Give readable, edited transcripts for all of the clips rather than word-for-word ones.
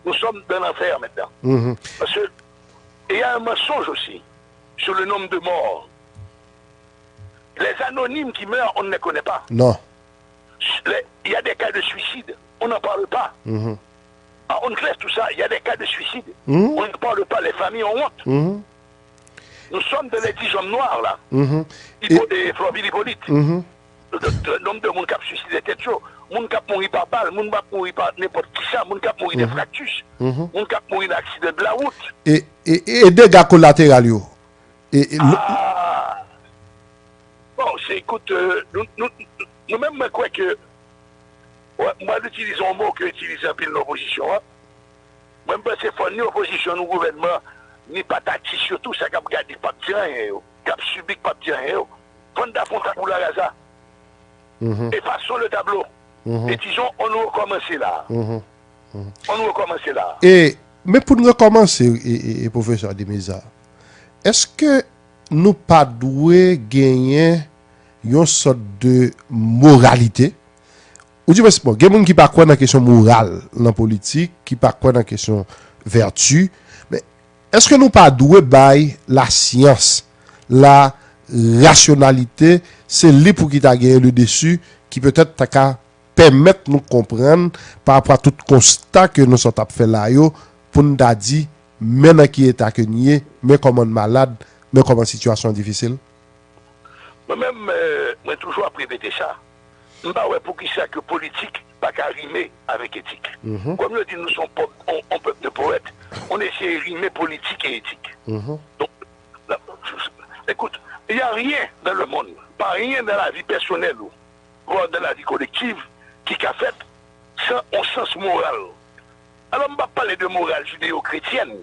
nous sommes dans l'enfer maintenant. Parce que il y a un mensonge aussi sur le nombre de morts. Les anonymes qui meurent, on ne les connaît pas. Non. Il y a des cas de suicide, on n'en parle pas. On laisse tout ça, il y a des cas de suicide, on ne parle pas, les familles ont honte. Nous sommes dans les 10 hommes noirs là. Et Flavie Hippolyte. Le nombre de monde qui a suicidé était chaud. Moun qui a mouru par balle, moun qui a mouru par n'importe qui ça, moun qui a mouru de fractus, moun qui a mouru d'accident de la route. Et dégâts collatéraux. Bon, c'est écoute, nous-mêmes, je crois que moi, j'utilise un mot que utilise un peu l'opposition. Moi, je pense que c'est l'opposition, le gouvernement, ni patati, surtout ça qui a gardé pas de rien, qui a subi pas de rien. Prendre d'affronter pour la raza. Effaçons le tableau. Et disons, on nous recommence là. On nous recommence là. Mais pour nous recommencer, professeur Demeza, est-ce que nous pas doué gagner une sorte de moralité? Ou du moins, bon, il y a des gens qui pas quoi dans la question morale dans la politique, qui pas quoi dans la question vertu, mais est-ce que nous pas doué bail la science, la rationalité, c'est lui pour qui t'a gagné le dessus, qui peut-être t'a permettre nous comprendre par rapport à tout constat que nous sommes fait là, pour nous dire, maintenant qui est accueilli, mais comme on malade, mais comme en situation difficile? Moi-même, moi toujours après répéter ça. Bah ouais, pour qui ça que politique pas qu'à rimer avec éthique. Comme le dit, nous sommes un peuple de poètes, on essaie de rimer politique et éthique. Donc, là, écoute, il n'y a rien dans le monde, pas rien dans la vie personnelle ou dans la vie collective qui a fait sans un sens moral. Alors, on ne va pas parler de morale judéo-chrétienne,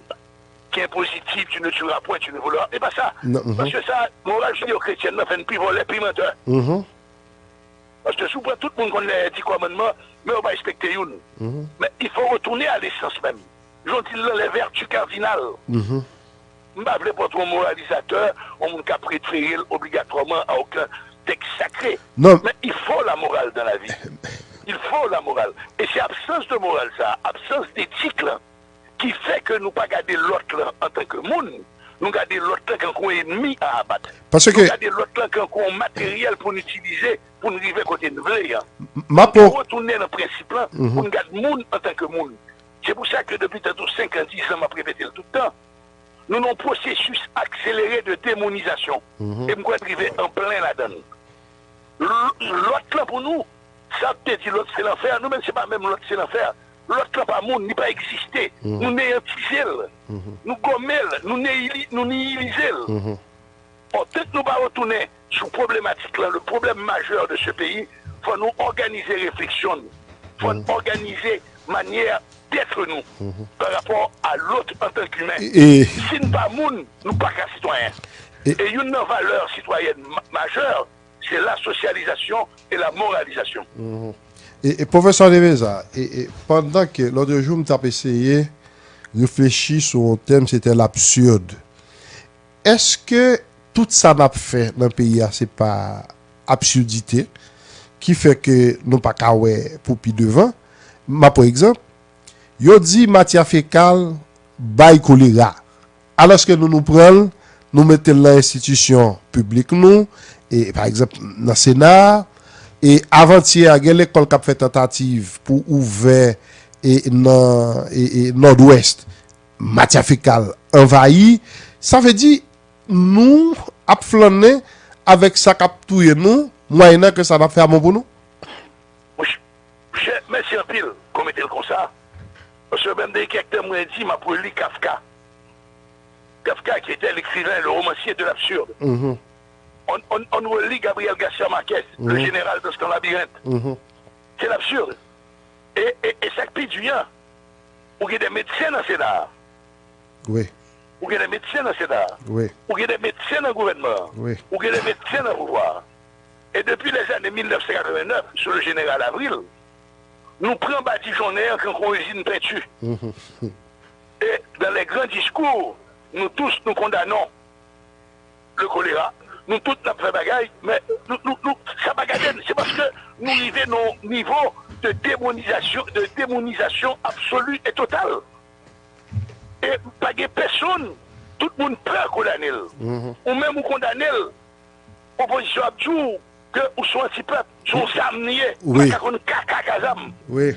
qui est positive, tu ne tueras point, tu ne voleras. Et pas ça. Parce que ça, morale judéo-chrétienne, ne fait plus voler, plus menteur. Parce que souvent, tout le monde connaît les 10 commandements, mais on va respecter une. Mais il faut retourner à l'essence même. J'en dis les vertus cardinales. Je ne veux pas être un moralisateur, on ne peut pas préférer obligatoirement à aucun texte sacré. Non. Mais il faut la morale dans la vie. Il faut la morale. Et c'est absence de morale, ça, absence d'éthique, là, qui fait que nous ne pas garder l'autre là, en tant que monde. Nous garder l'autre là quand on est ennemi à abattre. Parce nous que garder l'autre là quand on matériel pour utiliser, pour nous arriver côté de vrai. Pour retourner dans le principe là, pour nous garder le monde en tant que monde. C'est pour ça que depuis tantôt 5 ans, 10 ans, m'a répété tout le temps. Nous avons un processus accéléré de démonisation. Et nous sommes arrivés en plein là-dedans. L'autre là pour nous, ça peut-être dit l'autre c'est l'enfer. Nous-mêmes, c'est pas même l'autre c'est l'enfer. L'autre là pas monde, ni pas existé. Nous néantisons, nous gommons, nous nihilisons. Peut-être nous pas retourner sur la problématique là, le problème majeur de ce pays. Il faut nous organiser réflexion. Il faut organiser manière d'être nous par rapport à l'autre en tant qu'humain. Si nous pas moun, nous pas qu'un citoyen. Et une valeur citoyenne majeure, c'est la socialisation et la moralisation. Et professeur Demeza, pendant que l'autre jour, je t'ai essayé de réfléchir sur un thème, c'était l'absurde. Est-ce que tout ça n'a fait dans le pays, c'est pas absurdité qui fait que nous pas qu'à pour plus devant? Par exemple, yo dit matière fécale bail choléra. Alors que nous prenons, nous mettons l'institution publique nous, et par exemple dans le Sénat, et avant-hier, il y a l'école qui a fait tentative pour ouvrir dans nord-ouest, matière fécale envahie. Ça veut dire, nous, à flâner avec ça qui a touillé nous, moyennant que ça va faire bon pour nous? Merci en pile, commettez le comme ça. Parce que même des quelqu'un m'a dit, m'a pour lire Kafka. Kafka qui était l'écrivain, le romancier de l'absurde. On relit Gabriel Garcia Marquez, le général de ce labyrinthe. C'est l'absurde. Et ça pille du bien. Ou il y a des médecins dans le Sénat. Oui. Ou il y a des médecins dans le Sénat. Oui. Ou il y a des médecins dans le gouvernement. Oui. Ou il y a des médecins dans le pouvoir. Et depuis les années 1989, sur le général Avril, nous prenons badigeonnaire quand on usine peinture. Et dans les grands discours, nous tous nous condamnons le choléra. Nous tous nous fait bagaille, mais ça bagaille, c'est parce que nous arrivons au niveau de démonisation absolue et totale. Et pas de personne, tout le monde peut condamner. Ou même ou condamner, opposition à tout, que ou sont anti-peuple, sont samniers, oui. Oui.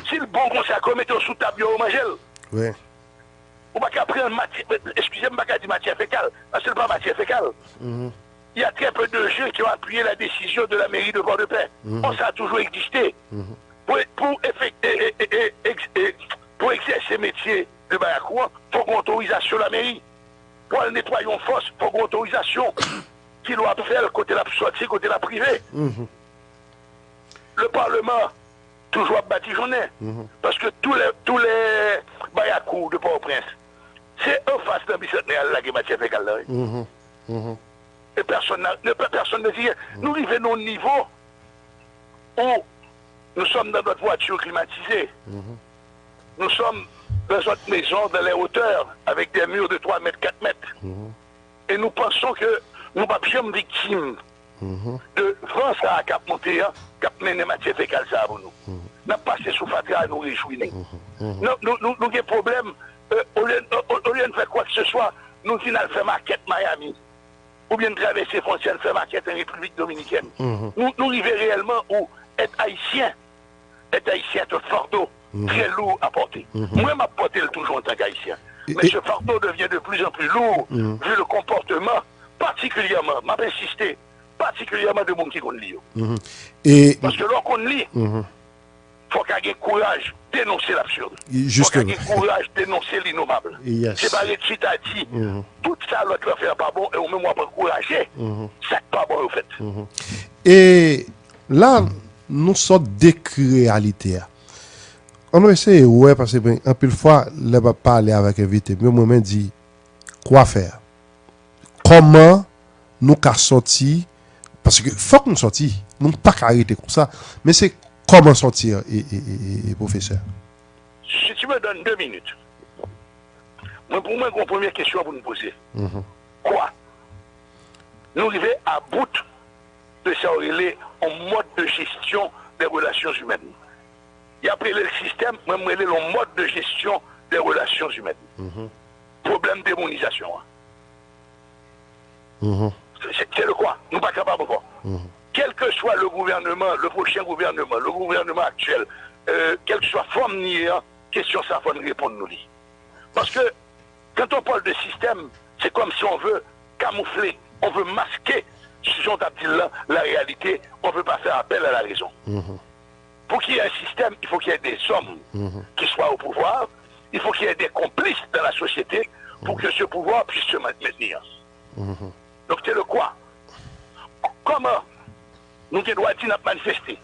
Si le bon conseil commet sous table au manger, oui. Ou pas qu'à prendre matière, excusez-moi, pas dire matière fécale, parce que ce n'est pas matière fécale. Il y a très peu de gens qui ont appuyé la décision de la mairie de Port-de-Paix. Ça a toujours existé. Pour exercer le métier de Bayakoua, il faut une autorisation de la mairie. Pour le nettoyer en force, il faut une autorisation qui doit faire côté la sortie, côté la privée. Le Parlement, toujours batigeonné. Parce que tous les Bayakou de Port-au-Prince, c'est en face d'un bicentenaire là qui est matière fécale là. Et personne ne dit, nous arrivons au niveau où nous sommes dans notre voiture climatisée. Nous sommes dans notre maison, dans les hauteurs, avec des murs de 3 mètres, 4 mètres. Et nous pensons que nous ne sommes pas bien victimes de vent ça à cap monter, cap mener matière fécale ça pour nous. Nous avons passé sous Fatra à nous réjouir. Nous avons des problèmes, au lieu de faire quoi que ce soit, nous finissons faire maquette Miami. Ou bien traverser frontière, faire maquette en République Dominicaine. Nous arrivons réellement où être haïtien est un fardeau très lourd à porter. Moi, je porté toujours en tant qu'haïtien. Mais ce fardeau devient de plus en plus lourd, vu le comportement, particulièrement, m'a insisté, particulièrement de monde qui connaît lire. Parce que lorsqu'on lit, il faut qu'il y ait courage de dénoncer l'absurde. Il faut qu'il y ait courage de dénoncer l'innommable. C'est pas le titre a dit, tout ça, l'autre va faire pas bon, et au même moi, pour encourager, c'est pas bon, au fait. Et là, nous sommes décrits réalité. On va essayer, ouais, parce que un peu de fois, je ne vais pas parler avec invité, mais moi-même dit quoi faire. Comment nous qu'à sortir, parce que faut que nous sortions, nous ne pas arrêter comme ça, mais c'est comment sortir, professeur. Si tu me donnes 2 minutes, pour moi, une première question pour nous poser. Quoi? Nous arrivons à bout de ça, en mode de gestion des relations humaines. Il y a appelé le système, même le mode de gestion des relations humaines. Problème de démonisation. C'est le quoi? Nous ne sommes pas capables encore. Quel que soit le gouvernement, le prochain gouvernement, le gouvernement actuel, quelle que soit forme ni question, ça faut nous répondre nous. Parce que quand on parle de système, c'est comme si on veut camoufler, on veut masquer, si on dit là, la réalité, on ne veut pas faire appel à la raison. Pour qu'il y ait un système, il faut qu'il y ait des hommes qui soient au pouvoir, il faut qu'il y ait des complices dans la société pour que ce pouvoir puisse se maintenir. Donc c'est le quoi? Comment nous devons dire manifester,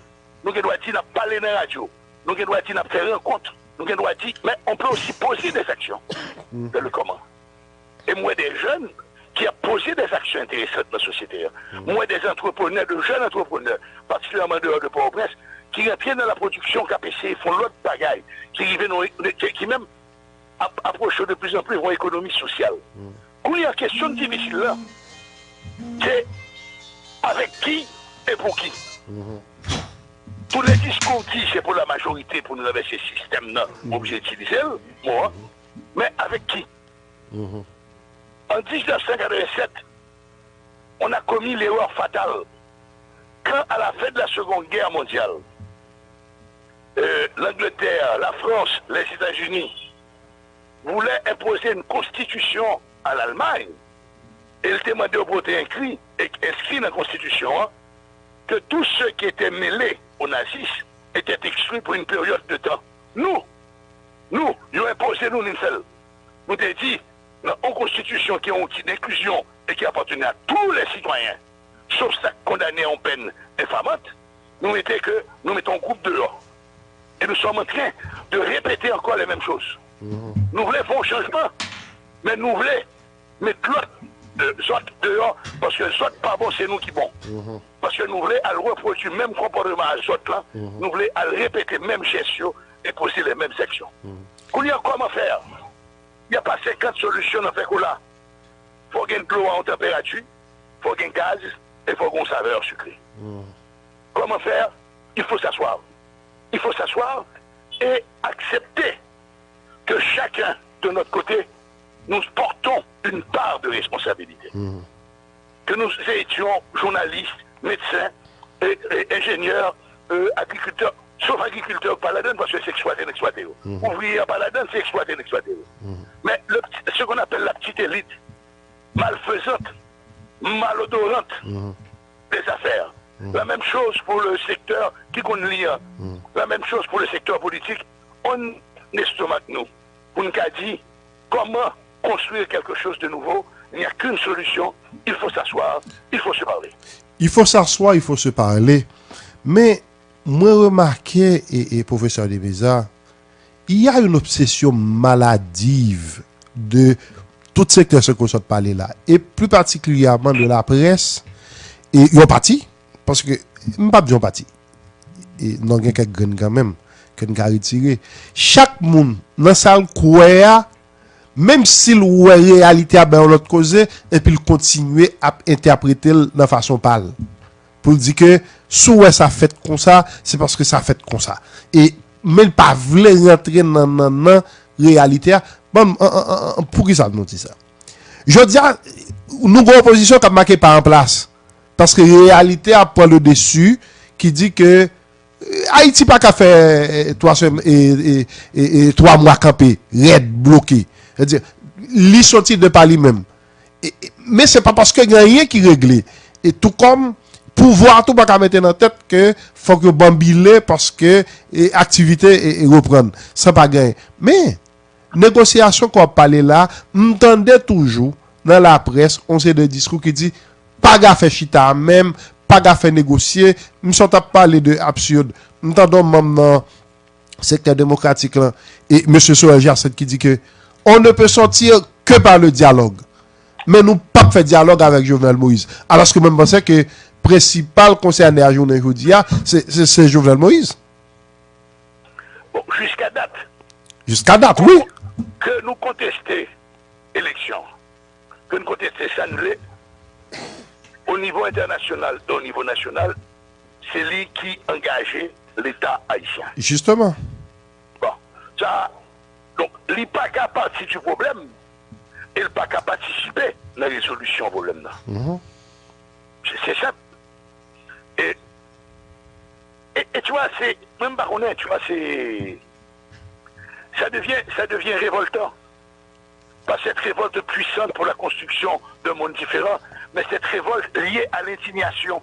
nous devons dire parler dans la radio, nous devons dire faire rencontre, nous devons dire, mais on peut aussi poser des actions. C'est le comment. Et moi des jeunes qui ont posé des actions intéressantes dans la société. Moi des entrepreneurs, de jeunes entrepreneurs, particulièrement dehors de Port-au-Prince, qui rentrent dans la production KPC, font l'autre bagaille, qui même approchent de plus en plus de l'économie sociale. Quand il y a une question difficile là, c'est avec qui et pour qui. Tous les discours disent c'est pour la majorité, pour nous avoir ce système-là, obligé d'utiliser, moi, mais avec qui? En 1987, on a commis l'erreur fatale. Quand à la fin de la Seconde Guerre mondiale, l'Angleterre, la France, les États-Unis voulaient imposer une constitution à l'Allemagne, et ils demandaient au vote inscrit dans la constitution que tous ceux qui étaient mêlés aux nazis étaient exclus pour une période de temps. Nous, ils ont imposé nous une seule. Nous avons dit, dans une constitution qui a une inclusion et qui appartenait à tous les citoyens, sauf ça condamné en peine infamante, nous mettons un groupe dehors. Et nous sommes en train de répéter encore les mêmes choses. Nous voulons faire un changement, mais nous voulons mettre l'autre dehors, parce que les autres pas bon, c'est nous qui bon. Parce que nous voulons reproduire le même comportement à les autres là, nous voulons répéter les mêmes gestions et poser les mêmes sections. Comment faire? Il n'y a pas 50 solutions dans ce coup-là. Il faut qu'il y ait de l'eau en température, il faut qu'il y ait gaz et il faut qu'il y ait une saveur sucrée. Comment faire? Il faut s'asseoir. il faut s'asseoir et accepter que chacun de notre côté, nous portons une part de responsabilité. Que nous étions journalistes, médecins, ingénieurs, agriculteurs, sauf agriculteurs pas là-dedans parce que c'est exploité. Ouvriers pas là-dedans, c'est exploité. Mais ce qu'on appelle la petite élite, malfaisante, malodorante des affaires. La même chose pour le secteur qui connaît lire. La même chose pour le secteur politique. On estomac nous. On nous a dit comment construire quelque chose de nouveau. Il n'y a qu'une solution. Il faut s'asseoir, il faut se parler. Il faut s'asseoir, il faut se parler. Mais moi remarqué, et professeur Deveza, il y a une obsession maladive de tout secteur ce qu'on soit parlé là. Et plus particulièrement de la presse. Et il y a parti. Parce que, je ne pas dire parti. Et non, il y a quelques graines quand même, que nous avons retiré. Chaque monde, dans la salle, croit, même s'il ou réalité à l'autre cause, et puis il continue à interpréter de façon pâle. Pour dire que, soit ça fait comme ça, c'est parce que ça fait comme ça. Et, même pas voulait rentrer dans la réalité. Bon, pour qui ça nous dit ça? Je dis, nous avons une opposition qui a marqué par en place. Parce que la réalité a pris le dessus qui dit que Haïti pas qu'à faire 3 mois campé, raide, bloqué. C'est-à-dire, li sorti de par lui-même. Mais c'est pas parce qu'il n'y a rien qui règle. Et tout comme pouvoir tout pas qu'à mettre dans la tête que faut que bambile parce que activité reprendre. Ça pas gagner. Mais négociation qu'on parle là, m'entendait toujours dans la presse, on sait des discours qui dit pas gaffe faire chita même, pas gaffe faire négocier, nous sommes à parler de absurde. Nous entendons même dans le secteur démocratique là, et M. Soel qui dit que on ne peut sortir que par le dialogue. Mais nous pas faire dialogue avec Jovenel Moïse. Alors que même pensais que le principal concerné à journée aujourd'hui, c'est Jovenel Moïse. Bon, jusqu'à date. Jusqu'à date, oui. Que nous contestions l'élection, que nous contestions ça, au niveau international et au niveau national, c'est lui qui engageait l'État haïtien. Justement. Bon, ça, donc, il n'est pas qu'à partir du problème, il n'est pas qu'à participer à la résolution du problème. C'est simple. Et tu vois, c'est, même baronnet, tu vois, c'est, ça devient révoltant. Pas cette révolte puissante pour la construction d'un monde différent, mais cette révolte liée à l'indignation.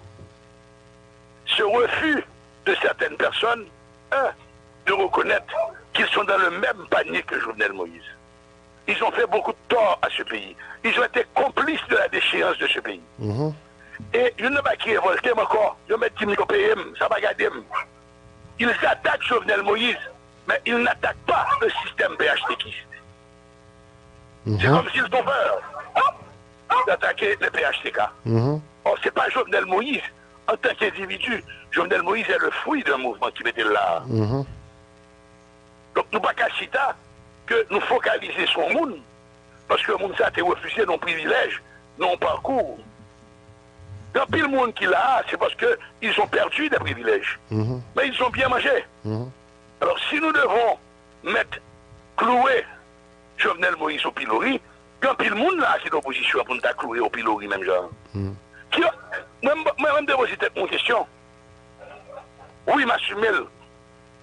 Ce refus de certaines personnes, de reconnaître qu'ils sont dans le même panier que Jovenel Moïse. Ils ont fait beaucoup de tort à ce pays. Ils ont été complices de la déchéance de ce pays. Et je ne vais pas qui révolter encore. Je vais mettre au PM, ça va garder. Ils attaquent Jovenel Moïse, mais ils n'attaquent pas le système PHTKiste. C'est comme s'ils ont peur d'attaquer le PHTK. Or, ce n'est pas Jovenel Moïse en tant qu'individu. Jovenel Moïse est le fruit d'un mouvement qui mettait là. Donc, nous ne pouvons pas citer que nous focaliser sur le monde, parce que le monde ça a été refusé nos privilèges, nos parcours. Dans pile monde qui l'a, c'est parce qu'ils ont perdu des privilèges. Mais ils ont bien mangé. Alors, si nous devons mettre, clouer Jovenel Moïse au pilori, quand pile monde là, c'est l'opposition pour nous clouer au pilori, même genre. Moi-même, de poser une question. Oui, m'assumer,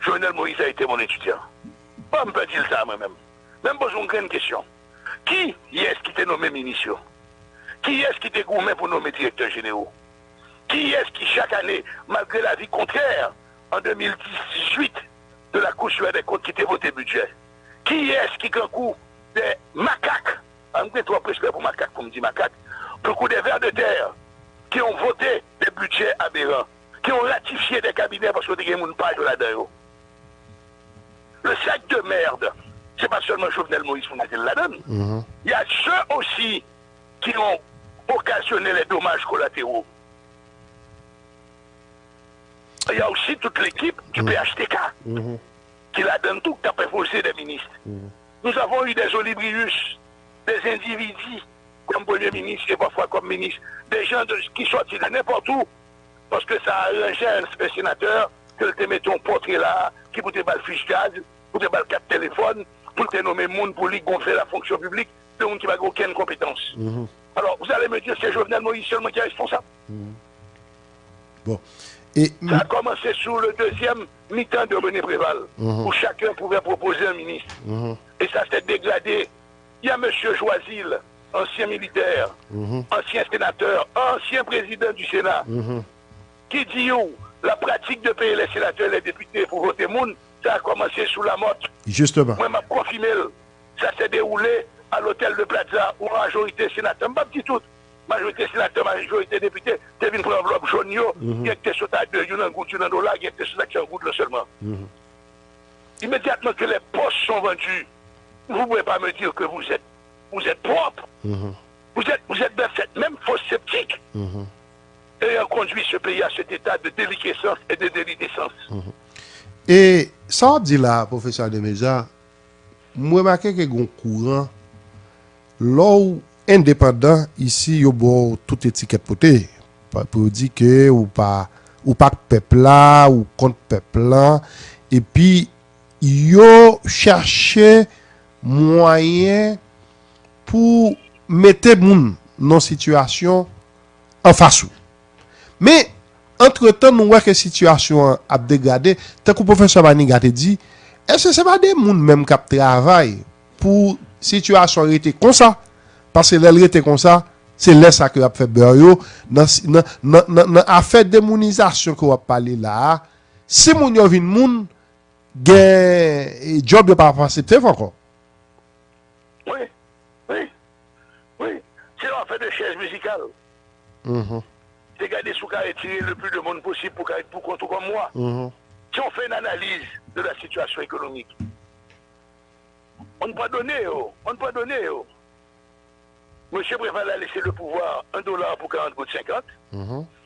Jovenel Moïse a été mon étudiant. Pas me peut dire ça moi-même. Même poser une grande question. Qui est-ce qui t'a nommé ministre? Qui est-ce qui t'a gourmé pour nommer directeur généraux? Qui est-ce qui, chaque année, malgré l'avis contraire, en 2018, de la Cour suédoise des comptes qui t'a voté budget? Qui est-ce qui, quand coup, des macaques, en fait, trop presque pour macaques, pour me dire macaques, pour coup des vers de terre, qui ont voté des budgets aberrants, qui ont ratifié des cabinets parce que des gens ne parlent de là-dedans. Le sac de merde, c'est pas seulement Jovenel Moïse pour mettre là-dedans. Il y a ceux aussi qui ont occasionné les dommages collatéraux. Il y a aussi toute l'équipe du PHTK qui la donne tout, qui a proposé des ministres. Nous avons eu des Olibrius, des individus comme Premier ministre et parfois comme ministre, des gens qui sortent de n'importe où parce que ça a arrangé un sénateur que te mette ton portrait là, qui pour te battre fiche gaz, pour te battre carte téléphone, pour te nommer monde pour lui gonfler la fonction publique, de monde qui n'a aucune compétence. Alors, vous allez me dire, c'est Jovenel Moïse seulement qui est responsable. Bon. Et... Ça a commencé sous le deuxième mi-temps de René Préval, où chacun pouvait proposer un ministre. Et ça s'est dégradé. Il y a M. Joisil, ancien militaire, ancien sénateur, ancien président du Sénat, qui dit où la pratique de payer les sénateurs et les députés pour voter moun, ça a commencé sous la motte. Justement. Moi, je confirmé, ça s'est déroulé à l'hôtel de Plaza, où la majorité sénateur, je ne dis tout, majorité sénateur, majorité député, tu viens pour l'enveloppe jaune, il y a des sauts à deux, il y a un goût, il y a un dollar, il y a des sauts à un goût seulement. Immédiatement que les postes sont vendus, vous ne pouvez pas me dire que vous êtes propre. Vous êtes dans cette même fausse sceptique. Et on conduit ce pays à cet état de déliquescence et de délicescence. Et ça dit là, professeur Demeza, moi, je remarque qu'il y a un courant, là où indépendant, ici, il y a toute étiquette potée. Pour dire que ou pas peuple là, ou contre peuple là. Et puis, il y a cherché moyen pour mettre moun dans situation en face. Mais entre-temps, nous voyons que la situation a dégradé. Tant que le professeur Manigat a dit, est-ce que ce n'est pas des gens même qui travaillent pour la situation était comme ça? Parce que l'elle était comme ça, c'est là ça que a fait beurre. Dans l'affaire de démonisation que vous parlé là, si moun yo vin moun, gen job de pas accepté encore. Oui. C'est l'affaire de chaise musicale. C'est garder sous carré tirer le plus de monde possible pour contre comme moi. Si on fait une analyse de la situation économique, on ne peut pas donner. Monsieur Préval a laissé le pouvoir $1 pour 40 gouttes 50.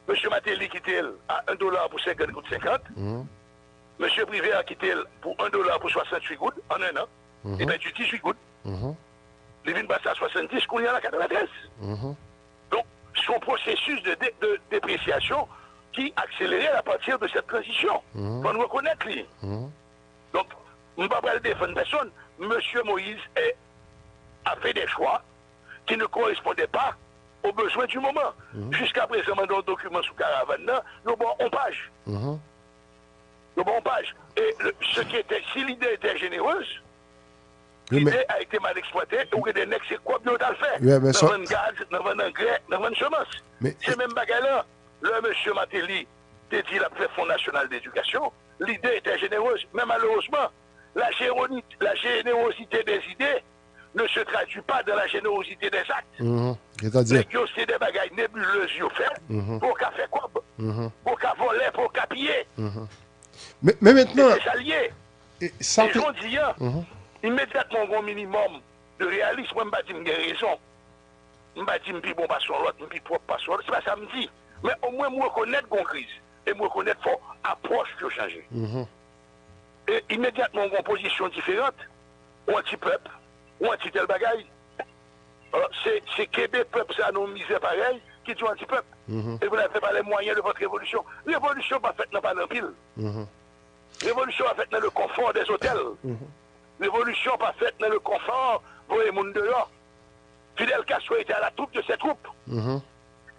Monsieur Matéli quitté à $1 pour 50 gouttes 50. Monsieur Privé a quitté pour $1 pour 68 gouttes en un an. Et bien du 18 gouttes. Les vins passent à 70, qu'on y a à 93. Donc, son processus de dépréciation qui accélérait à partir de cette transition. Il faut nous reconnaître. Donc, je ne vais pas le défendre personne. Monsieur Moïse a fait des choix qui ne correspondaient pas aux besoins du moment. Jusqu'à présent, dans le document sous caravane, nous bon on page. Et ce qui était, si l'idée était généreuse, l'idée a été mal exploitée, ou des nègres, c'est quoi bien le fait? Dans un gaz, dans un engrais, dans une semence. C'est même bagarre-là. Le monsieur Matéli te dit la Fonds national d'éducation, l'idée était généreuse, mais malheureusement, la générosité des idées ne se traduit pas dans la générosité des actes. C'est-à-dire c'est des bagailles nébuleuses, pour qu'à faire quoi? Pour qu'à voler, pour qu'à piller. Mais maintenant... C'est ça lié. Et j'en dis, immédiatement, un minimum de réalisme, je ne vais pas dire que j'ai raison. Je ne vais pas dire que bon, pas sur l'autre, je ne propre pas sur l'autre. C'est pas ça que je me dis. Mais au moins, je reconnais qu'on crise. Et je reconnais qu'il faut approche qui a changé. Et immédiatement, on a une position différente, ou anti-peuple, ou anti-tel bagaille. C'est Québec, peuple, ça nous misère pareil, qui dit anti-peuple. Et vous n'avez pas les moyens de votre révolution. Révolution pas faite dans pas l'empile. Révolution pas faite dans le confort des hôtels. Révolution pas faite dans le confort, vous voyez, monde dehors. Fidel Castro était à la troupe de cette troupe.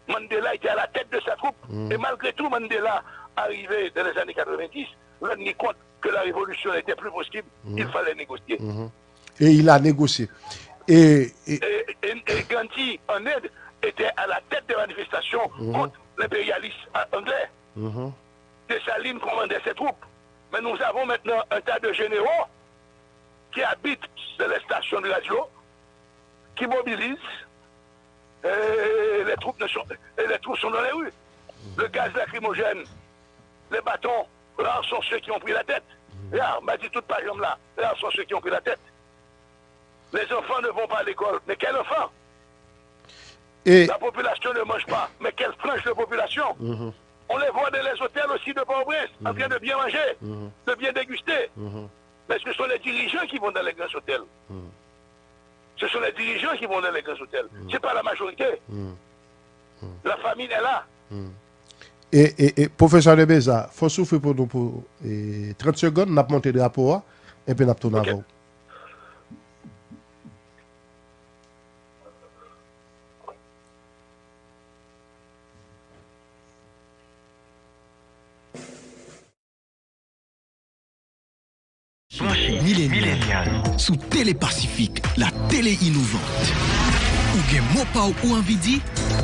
Mandela était à la tête de sa troupe. Et malgré tout, Mandela, arrivé dans les années 90, rendu compte que la révolution n'était plus possible, il fallait négocier. Et il a négocié. Et Gandhi, en Inde, était à la tête des manifestations contre l'impérialisme anglais. Dessalines commandait ses troupes. Mais nous avons maintenant un tas de généraux qui habitent dans les stations de radio, qui mobilisent, et les troupes sont dans les rues. Le gaz lacrymogène, les bâtons, rares sont ceux qui ont pris la tête. Là, on m'a dit toute page là, rares sont ceux qui ont pris la tête. Les enfants ne vont pas à l'école. Mais quel enfant? La population ne mange pas. Mais quelle frange de population? On les voit dans les hôtels aussi de Port-au-Prince, en train de bien manger, de bien déguster. Mais ce sont les dirigeants qui vont dans les grands hôtels. Ce sont les dirigeants qui vont dans les grands hôtels. Ce n'est pas la majorité. La famine est là. Et professeur de Beza, il faut souffler pour nous pour 30 secondes, nous avons monté le rapport et puis nous avons tourné avant. Millénial. Sous Télépacifique, la télé innovante. Ou gen mot pa ou envie dit,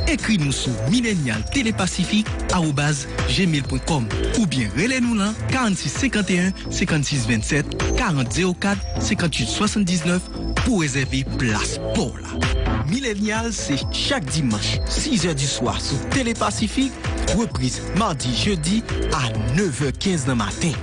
écris-nous sur millennialtélépacifique@gmail.com ou bien relais-nous là 46 51 56 27 40 04 58 79 pour réserver place pour là. Millennial, c'est chaque dimanche 6h du soir sur Télépacifique, reprise mardi jeudi à 9h15 du matin.